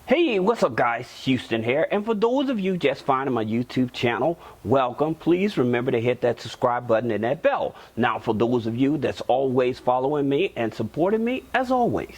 Hey, what's up guys? Houston here, and for those of you just finding my YouTube channel, welcome. Please remember to hit that subscribe button and that bell. Now for those of you that's always following me and supporting me, as always,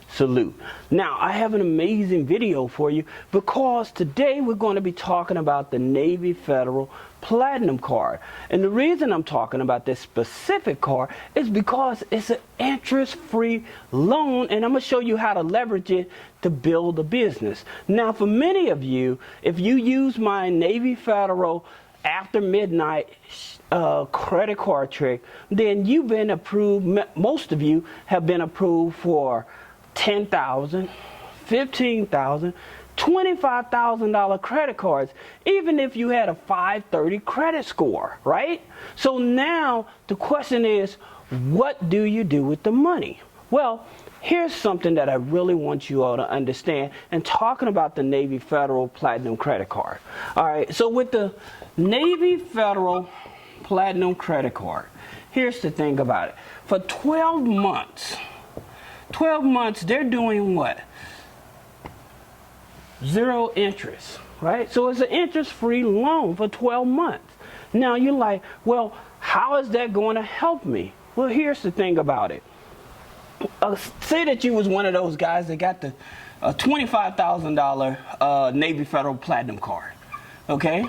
salute. Now I have an amazing video for you because today we're going to be talking about the Navy Federal Platinum card. And the reason I'm talking about this specific card is because it's an interest-free loan, and I'm going to show you how to leverage it to build a business. Now for many of you, if you use my Navy Federal after midnight credit card trick, then you've been approved. Most of you have been approved for $10,000, $15,000, $25,000 credit cards, even if you had a 530 credit score, right? So now the question is, what do you do with the money? Well, here's something that I really want you all to understand, and talking about the Navy Federal Platinum credit card. All right, so with the Navy Federal Platinum credit card, here's the thing about it. For 12 months, they're doing what? Zero interest, right? So it's an interest-free loan for 12 months. Now you're like, well, how is that going to help me? Well, here's the thing about it. Say that you was one of those guys that got the $25,000 Navy Federal Platinum card, okay?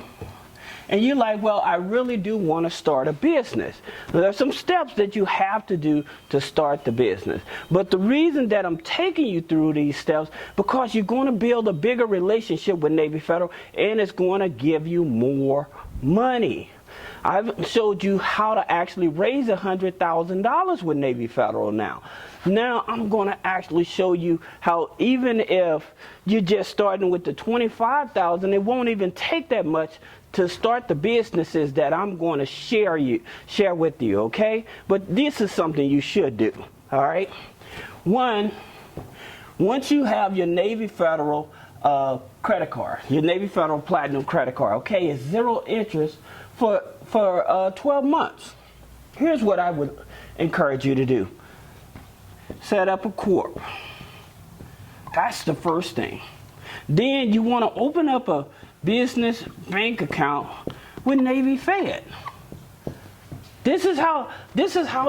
And you're like, well, I really do want to start a business. There are some steps that you have to do to start the business. But the reason that I'm taking you through these steps, because you're going to build a bigger relationship with Navy Federal, and it's going to give you more money. I've showed you how to actually raise $100,000 with Navy Federal now. Now I'm going to actually show you how, even if you're just starting with the $25,000, it won't even take that much to start the businesses that I'm going to share with you, okay? But this is something you should do, all right? One, once you have your Navy Federal credit card, your Navy Federal Platinum credit card, okay, it's zero interest for 12 months. Here's what I would encourage you to do. Set up a corp. That's the first thing. Then you want to open up a business bank account with Navy Fed. This is how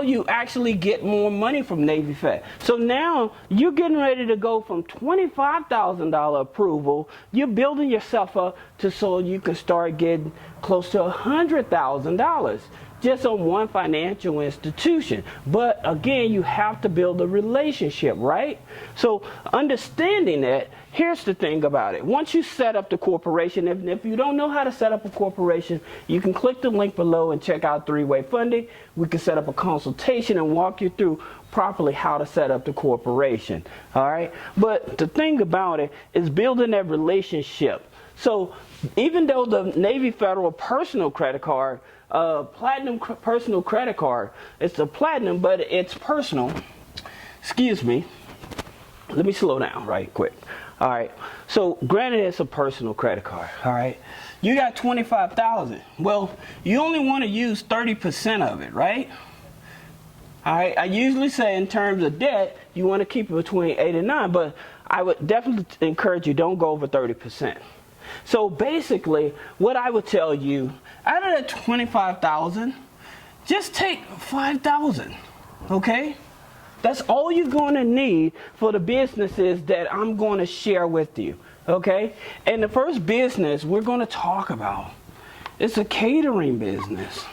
you actually get more money from Navy Fed. So now you're getting ready to go from $25,000 approval. You're building yourself up so you can start getting close to $100,000 just on one financial institution. But again, you have to build a relationship, right? So understanding that, here's the thing about it. Once you set up the corporation, if you don't know how to set up a corporation, you can click the link below and check out three-way funding. We can set up a consultation and walk you through properly how to set up the corporation, all right? But the thing about it is building that relationship. So even though the Navy Federal personal credit card, platinum personal credit card, it's a platinum, but it's personal. Excuse me. Let me slow down right quick. All right. So granted, it's a personal credit card. All right. You got $25,000. Well, you only want to use 30% of it, right? All right. I usually say in terms of debt, you want to keep it between 8 and 9, but I would definitely encourage you, don't go over 30%. So basically, what I would tell you, out of that $25,000, just take $5,000, okay? That's all you're going to need for the businesses that I'm going to share with you, okay? And the first business we're going to talk about is a catering business.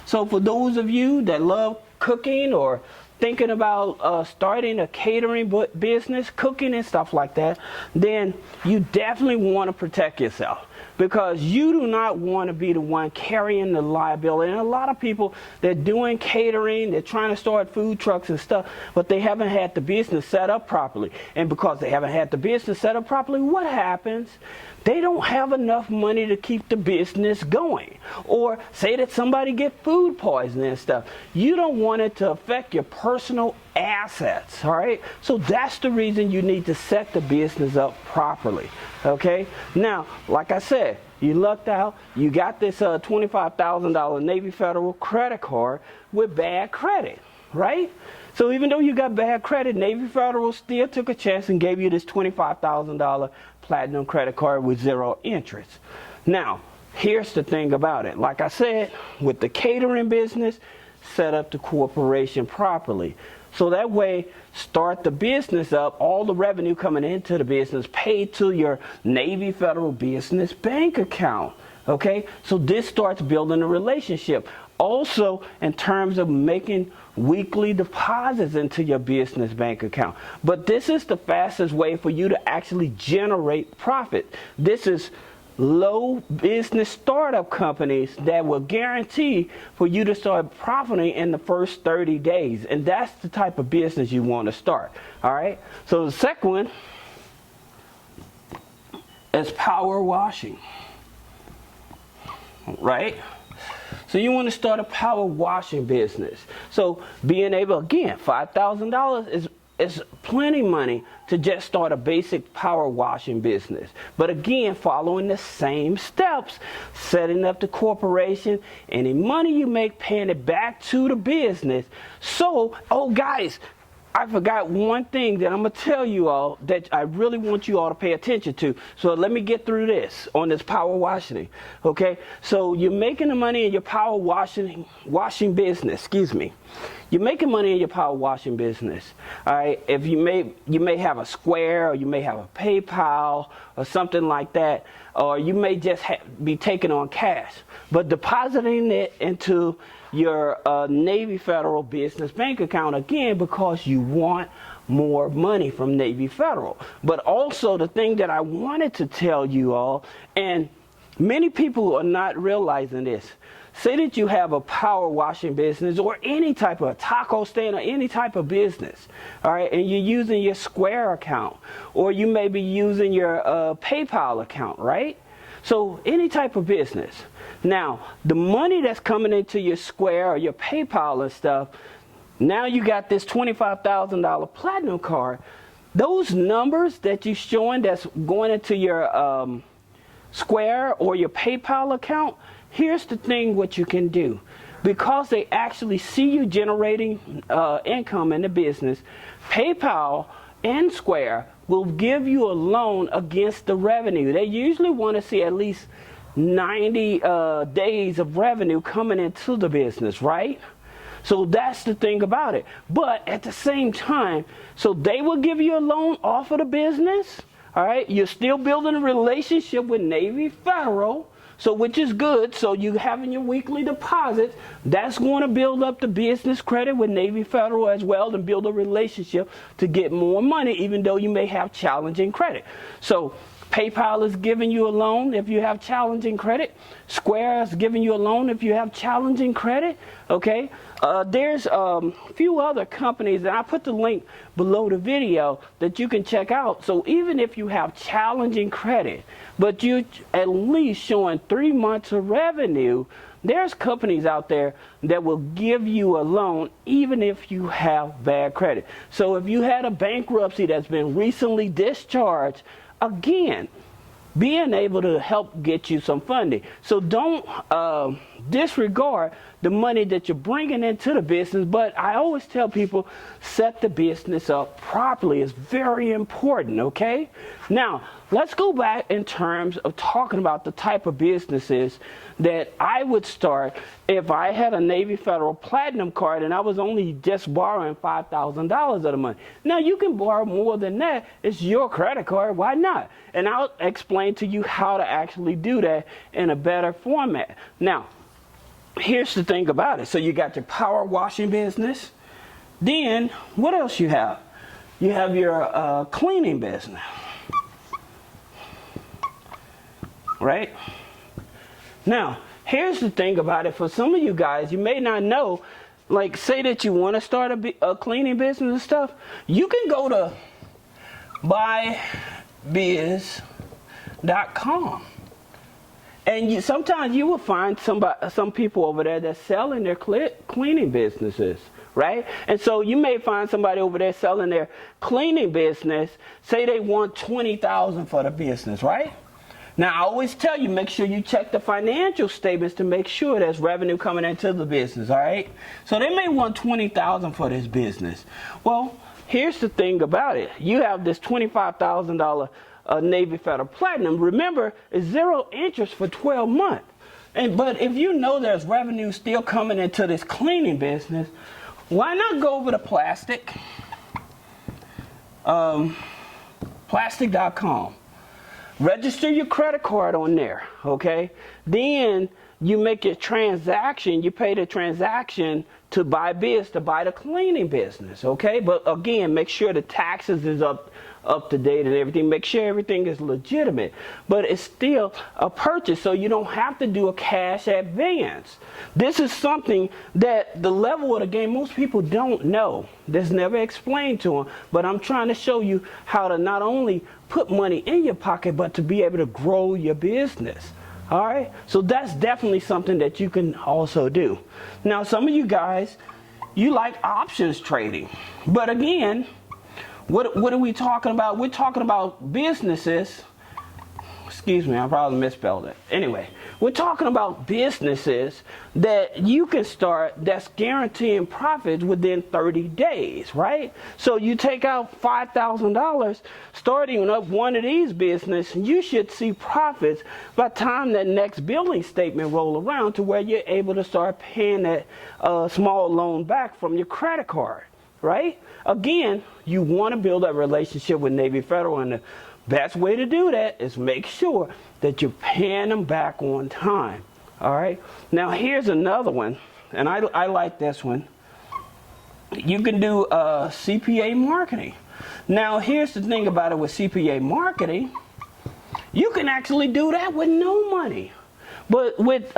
So for those of you that love cooking or thinking about starting a catering business, cooking and stuff like that, then you definitely want to protect yourself, because you do not want to be the one carrying the liability. And a lot of people, they're doing catering, they're trying to start food trucks and stuff, but they haven't had the business set up properly. And because they haven't had the business set up properly, what happens? They don't have enough money to keep the business going. Or say that somebody get food poisoning and stuff. You don't want it to affect your personal assets, all right? So that's the reason you need to set the business up properly, okay? Now, like I said, you lucked out. You got this $25,000 Navy Federal credit card with bad credit, right? So even though you got bad credit, Navy Federal still took a chance and gave you this $25,000 platinum credit card with 0 interest. Now, here's the thing about it. Like I said, with the catering business, set up the corporation properly. So that way, start the business up, all the revenue coming into the business paid to your Navy Federal Business Bank account. Okay, so this starts building a relationship. Also, in terms of making weekly deposits into your business bank account. But this is the fastest way for you to actually generate profit. This is low business startup companies that will guarantee for you to start profiting in the first 30 days. And that's the type of business you want to start. All right. So the second one is power washing. Right? So you want to start a power washing business. So being able, again, $5,000 is plenty money to just start a basic power washing business. But again, following the same steps, setting up the corporation, any money you make, paying it back to the business. So, oh guys, I forgot one thing that I'm going to tell you all that I really want you all to pay attention to. So let me get through this on this power washing. Okay? So you're making the money in your power washing business. Excuse me. You're making money in your power washing business. All right? If you may have a Square, or you may have a PayPal or something like that, or you may just be taking on cash, but depositing it into your Navy Federal Business Bank account, again, because you want more money from Navy Federal. But also the thing that I wanted to tell you all, and many people are not realizing this. Say that you have a power washing business or any type of taco stand or any type of business, all right, and you're using your Square account, or you may be using your PayPal account, right? So any type of business. Now, the money that's coming into your Square or your PayPal and stuff, now you got this $25,000 platinum card. Those numbers that you're showing that's going into your Square or your PayPal account, here's the thing what you can do. Because they actually see you generating income in the business, PayPal and Square will give you a loan against the revenue. They usually want to see at least 90 days of revenue coming into the business, right? So that's the thing about it. But at the same time, so they will give you a loan off of the business, all right? You're still building a relationship with Navy Federal, so which is good. So you having your weekly deposits, that's going to build up the business credit with Navy Federal as well, and build a relationship to get more money, even though you may have challenging credit. So PayPal is giving you a loan if you have challenging credit. Square is giving you a loan if you have challenging credit. Okay. There's a few other companies, and I put the link below the video that you can check out. So even if you have challenging credit, but you at least showing 3 months of revenue, there's companies out there that will give you a loan even if you have bad credit. So if you had a bankruptcy that's been recently discharged, again, being able to help get you some funding. So don't disregard the money that you're bringing into the business, but I always tell people, set the business up properly. It's very important, okay? Now, let's go back in terms of talking about the type of businesses that I would start if I had a Navy Federal Platinum card and I was only just borrowing $5,000 of the money. Now, you can borrow more than that. It's your credit card. Why not? And I'll explain to you how to actually do that in a better format. Now, here's the thing about it. So you got your power washing business. Then, what else you have? You have your cleaning business. Right? Now, here's the thing about it. For some of you guys, you may not know, like say that you want to start a cleaning business and stuff, you can go to buybiz.com. And sometimes you will find some people over there that's selling their cleaning businesses, right? And so you may find somebody over there selling their cleaning business. Say they want $20,000 for the business, right? Now, I always tell you, make sure you check the financial statements to make sure there's revenue coming into the business, all right? So they may want $20,000 for this business. Well, here's the thing about it. You have this $25,000 Navy Federal Platinum. Remember, it's 0 interest for 12 months. But if you know there's revenue still coming into this cleaning business, why not go over to plastic? Plastic.com. Register your credit card on there, okay? Then you make your transaction, you pay the transaction to buy the cleaning business, okay? But again, make sure the taxes is up to date and everything. Make sure everything is legitimate. But it's still a purchase, so you don't have to do a cash advance. This is something that the level of the game most people don't know. That's never explained to them. But I'm trying to show you how to not only put money in your pocket, but to be able to grow your business. All right, so that's definitely something that you can also do. Now, some of you guys, you like options trading, but again, what are we talking about? We're talking about businesses. Excuse me, I probably misspelled it. Anyway, we're talking about businesses that you can start that's guaranteeing profits within 30 days, right? So you take out $5,000, starting up one of these businesses, you should see profits by the time that next billing statement roll around to where you're able to start paying that small loan back from your credit card, right? Again, you want to build a relationship with Navy Federal, and the best way to do that is make sure that you're paying them back on time. All right. Now here's another one, and I like this one. You can do CPA marketing. Now here's the thing about it with CPA marketing. You can actually do that with no money. But with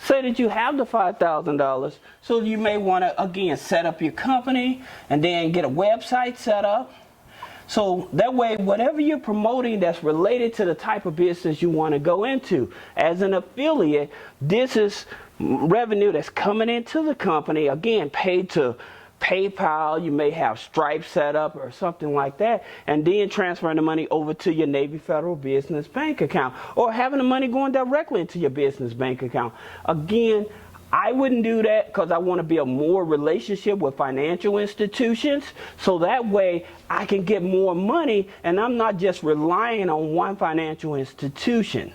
say that you have the $5,000, so you may want to again set up your company and then get a website set up. So that way, whatever you're promoting that's related to the type of business you want to go into, as an affiliate, this is revenue that's coming into the company, again, paid to PayPal. You may have Stripe set up or something like that, and then transferring the money over to your Navy Federal business bank account, or having the money going directly into your business bank account. Again, I wouldn't do that because I want to build more relationship with financial institutions, so that way I can get more money and I'm not just relying on one financial institution.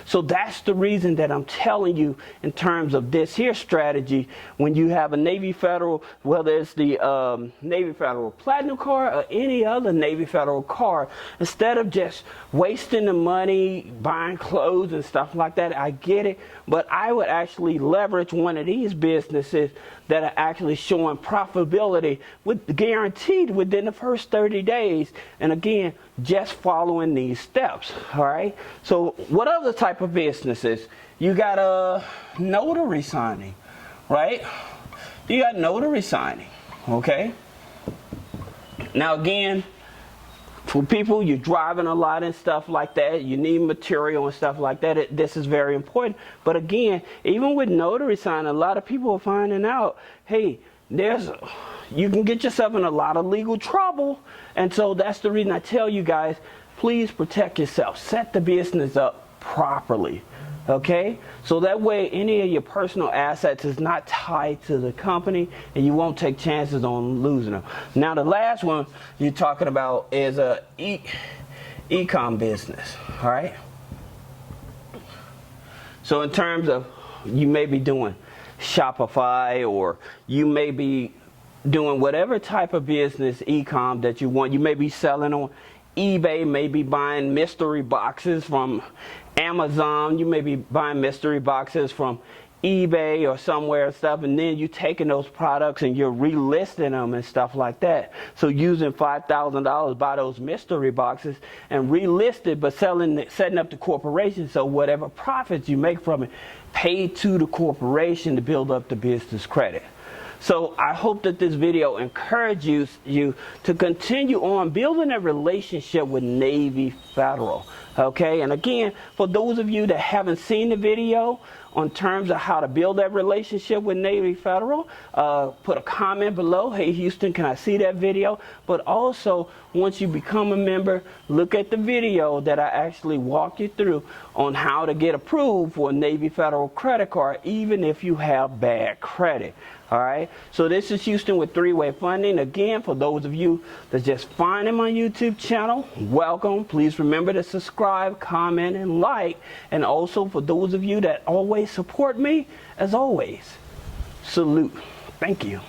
So that's the reason that I'm telling you in terms of this here strategy. When you have a Navy Federal, whether it's the Navy Federal Platinum card or any other Navy Federal card, instead of just wasting the money buying clothes and stuff like that, I get it, but I would actually leverage one of these businesses that are actually showing profitability with guaranteed within the first 30 days. And again, just following these steps. All right. So what other type of businesses? You got a notary signing, right? You got notary signing. Okay. Now again, for people, you're driving a lot and stuff like that, you need material and stuff like that, this is very important. But again, even with notary signing, a lot of people are finding out, hey, you can get yourself in a lot of legal trouble. And so that's the reason I tell you guys, please protect yourself. Set the business up properly. Okay, so that way any of your personal assets is not tied to the company, and you won't take chances on losing them. Now the last one you're talking about is a e-com business. All right, so in terms of, you may be doing Shopify, or you may be doing whatever type of business e-com that you want. You may be selling on eBay, may be buying mystery boxes from Amazon, you may be buying mystery boxes from eBay or somewhere and stuff, and then you taking those products and you're relisting them and stuff like that. So using $5,000, buy those mystery boxes and relist it, but setting up the corporation, so whatever profits you make from it, paid to the corporation to build up the business credit. So I hope that this video encourages you to continue on building a relationship with Navy Federal. Okay, and again, for those of you that haven't seen the video on terms of how to build that relationship with Navy Federal, put a comment below. Hey Houston, can I see that video? But also, once you become a member, look at the video that I actually walk you through on how to get approved for a Navy Federal credit card, even if you have bad credit. All right, so this is Houston with Three-Way Funding. Again, for those of you that's just finding my YouTube channel, welcome. Please remember to subscribe, comment, and like. And also for those of you that always support me, as always, salute. Thank you.